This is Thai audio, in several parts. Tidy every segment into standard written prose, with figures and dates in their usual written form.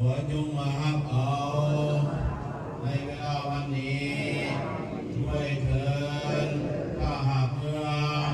อจงมาหักเอาในเวลาวันนี้ด้วยเถิดถ้าหากเมือง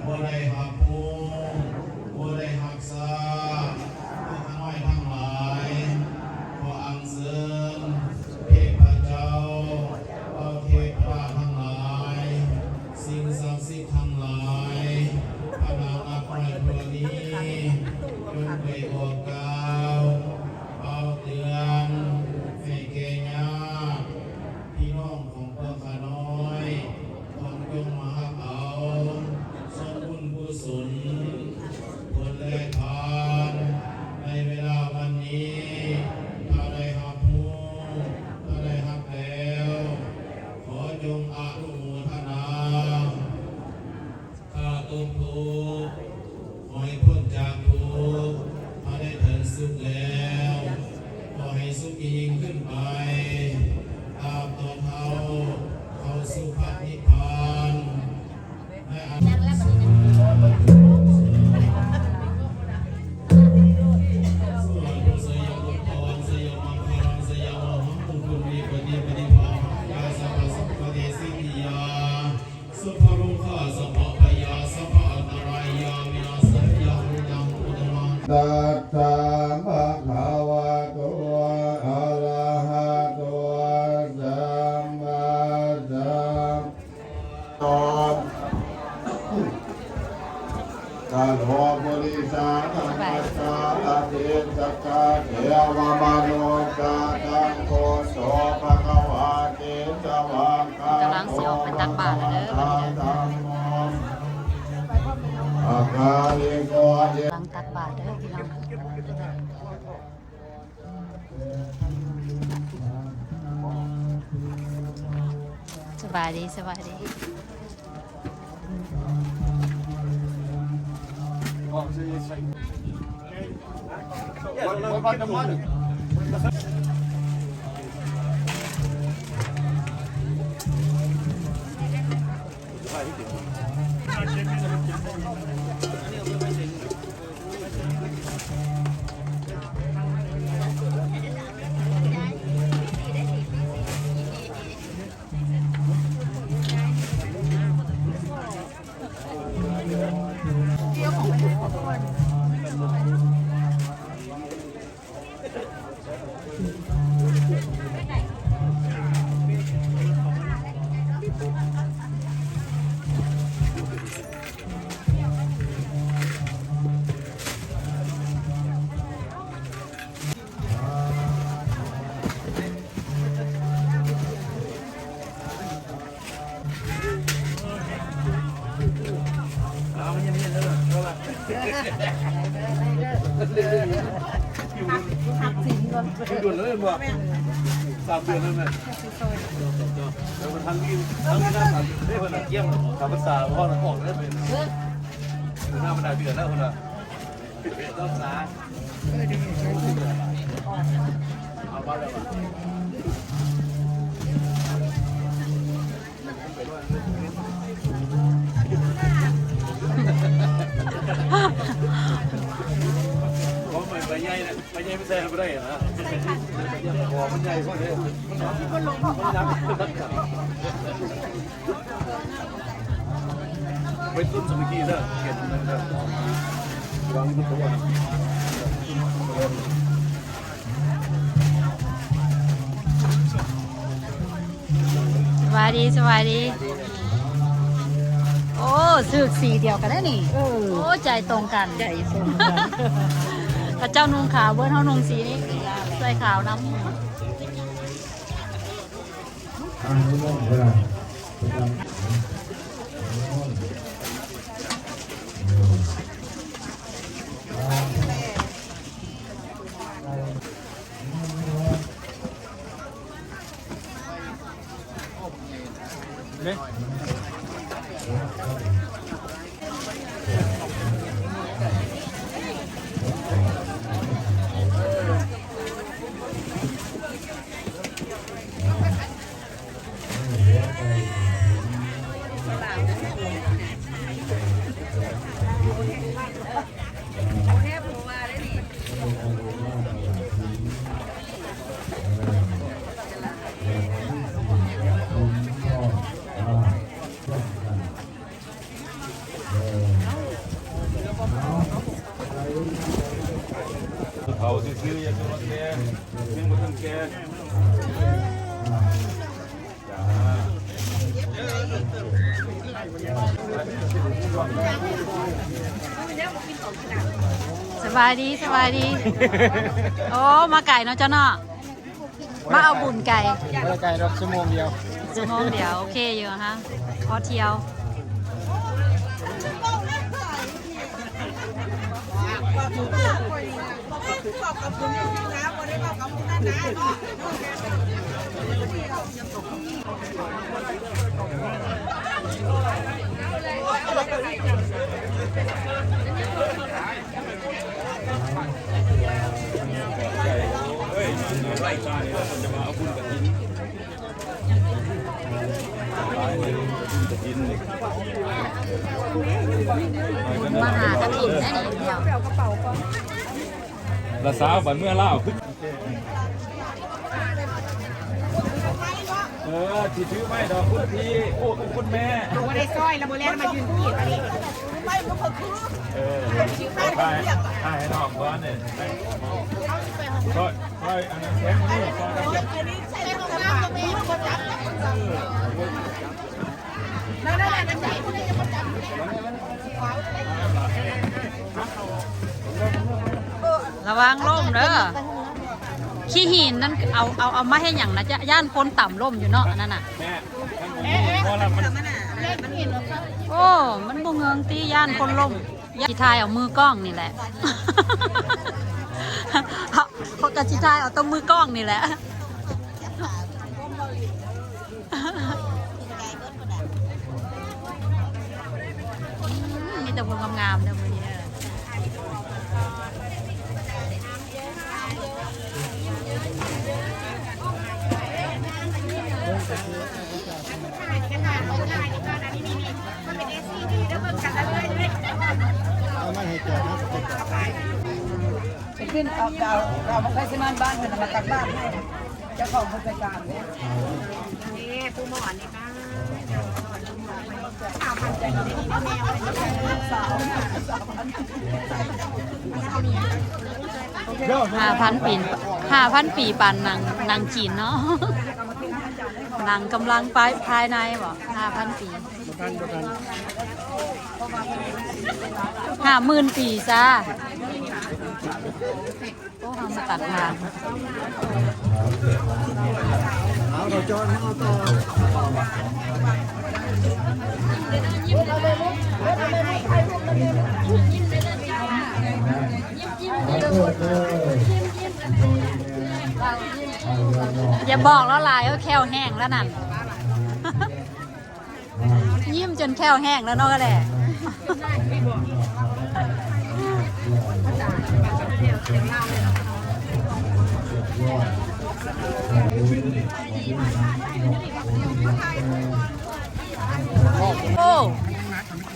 บ่ได้หักผู้บ่ได้หักษาผู้น้อยทั้งหลายขออัญเชิญเทพเจ้าเอาเทพราทั้งหลายสิ่งศักดิ์สิทธิ์ทั้งหลายพระนางอัปไรตัวนี้จงไปบอกกล่าวเอาเตือนให้แก่ญาติพี่น้องของพวกข้าน้อยของจงมาหักเอาสมบุญกุศลผลและทานในเวลาวันนี้ถ้าได้หักผู้ถ้าได้หักแล้วขอจงอนุโมทนาข้าตุกทุกข์ขอให้พ้นจากทุกข์ถ้าได้ถึงสุขแล้วขอให้สุขยิ่งขึ้นไปตามต่อเขาสู่พระนิพพานในอันสยามอุปปวังสยามมังคลังสยามหังคุกุลีปฏิปฏิภายาสัพพสัพพเทสิกิยาสัพพโรคาสัพพพยาสัพพอันตรายาวินาศยาหุยังอุตมังตัสสะภะคะวะโตอะระหะโตสัมมาสัมพุทธัสสะกาโลปุริสาธรรมสาลเทสกะเทวมโนจาตังโคโสภะคะวะเตสวะกะ กำลังสิออกไปตักบาตรแล้วเด้อบัดนี้ อาคาลิโกเย กำลังตักบาตรเด้อพี่น้องสบายดีสบายดี ที่ด่วนเลยบ่3 เดือนแล้วแม่แล้วมันทั้งนี้น่าได้คนเยี่ยมทำภาษาพ่อนักออกได้เป็นหน้ามันได้เดือนแล้วคนน่ะต้องสาเอาบ้านแล้วใบใหญ่เนี่ยใบใหญ่ไม่ใช่ไม่ได้นะหัวมันใหญ่กว่านี้มันลงมันยักษ์ไปตุ้นสมิกี้เด้อเขียนนั่นเด้อวางที่ตัวสวัสดีสวัสดีโอ้สึกสีเดียวกันได้นี่โอ้ใจตรงกันใจตรงกันพระเจ้านุ่งขาวเบิ้ลเท่านุ่งสีนี่ใส่ขาวน้ำ เนี่ย เขาซื้อยังตัวแกยังบ่ทันแกจ้า สบายดีสบายดีโอ้มาไก่เนาะเจ้าเนาะมาเอาบุญไก่ มาไกลรถชั่วโมงเดียว ชั่วโมงเดียวโอเคอยู่ฮะพอเที่ยวมาหากระถิ่นแน่นี่เดียว ละสาวบันเมื่อเล่าที่ถือไม่ดอกคุณพี่โอ้คุณแม่ ตัวได้ซอยแล้วโบแลนมายืนที่มาดิ ถ่ายให้น้องก่อนเนี่ยก็อันนั้นแข็งนี่ก็จะระวังล่มเด้อขี้หินนั่นเอามาให้อย่างนะจะย่านคนต่ำล่มอยู่เนาะนั่นน่ะ แม่พอแล้วมัน โอ้มันบ่เงืองตีย่านคนล่มย่านจิทายเอามือกล้องนี่แหละ เขากะจิทายเอาตรงมือกล้องนี่แหละ มีแต่คนงามๆเด้อมื้อนี้เด้อขึ้นเอาเรามาใช้สมานบ้านเพื่อนมาตักบ้านให้เจ้าของผู้จัดการเนี่ยนี่ผู้หมอนนี่ค่ะข่าวพันใจเราดีนะแมวสาว5,000 ปีปันนางจีนเนาะ นางกำลังไปภายในบ่5,000 ปี50,000 ปีจ้าโอ้เขามาตัดทาง เอาเราจอดเอาต่อ อย่าบอกแล้วลายว่าแควแห้งแล้วนั่น ยิ้มจนแควแห้งแล้วเนาะก็แหละโอ้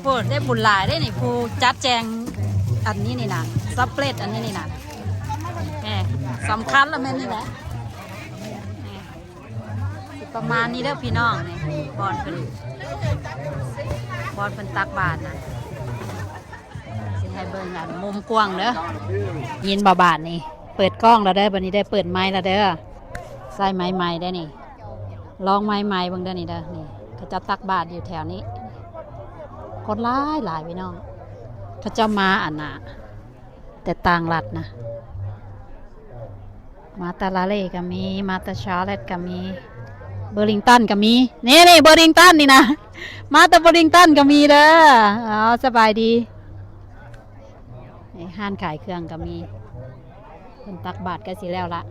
โหได้บุญหลายได้นี่ผู้จัดแจงอันนี้นี่นะซับเปรตอันนี้นี่นะแหมสำคัญแล้วแม่นี่แหละประมาณนี้เด้อพี่น้องนี่บอลเป็นตักบาทนะสิให้เบิ่งอันมุมกว้างเด้อยินบาทนี่เปิดกล้องแล้วเด้อบัดนี้ได้เปิดไม้แล้วเด้อใส่ไม้ใหม่ได้นี่ลองไม้ใหม่เบิ่งเด้อนี่เด้อนี่เขาจะตักบาทอยู่แถวนี้คนหลายพี่น้องเขาจะมาอันน่ะแต่ต่างรัฐนะมาตาลาเล่ก็มีมาตาชาร์เลตก็มีเบอร์ลิงตันก็มีนี่เบอร์ลิงตันนี่นะมาตาเบอร์ลิงตันก็มีเด้ออ๋อสบายดีห้านขายเครื่องก็มีคนตักบาทก็สิแล้วละ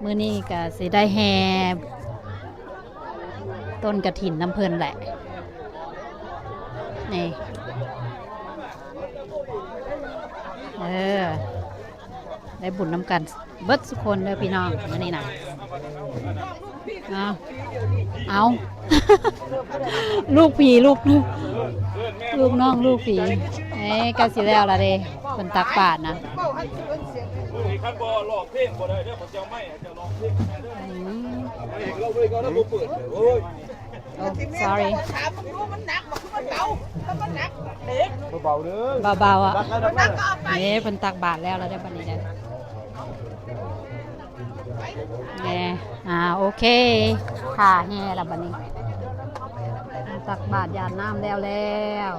มื้อนี้ก็สิได้แห่ต้นกระถินน้ำเพลินแหละนี่ได้บุญน้ำกันเบิดทุกคนเด้อพี่น้องมื้อนี้นะเอา ลูกผีลูกน้องลูกผีก็สิแล้วละเด้คนตักบาทนะคันบ่หลอกเพลงบ่ได้เด้อผมจะไม่จะลองเพลงเด้อเราเลยก็ได้บ่เปิดโอ้ย โอ้ sorry ถามมึงรู้มันหนักบอกคือมันเบาถ้ามันหนักเด็ก เบาๆเด้อ เบาๆอ่ะ ดักแล้วดักแล้ว นี่เพิ่นตักบาทแล้วได้บัดนี้ได้แน่โอเคค่ะแห่ละบัดนี้ตักบาทยาดน้ำแล้ว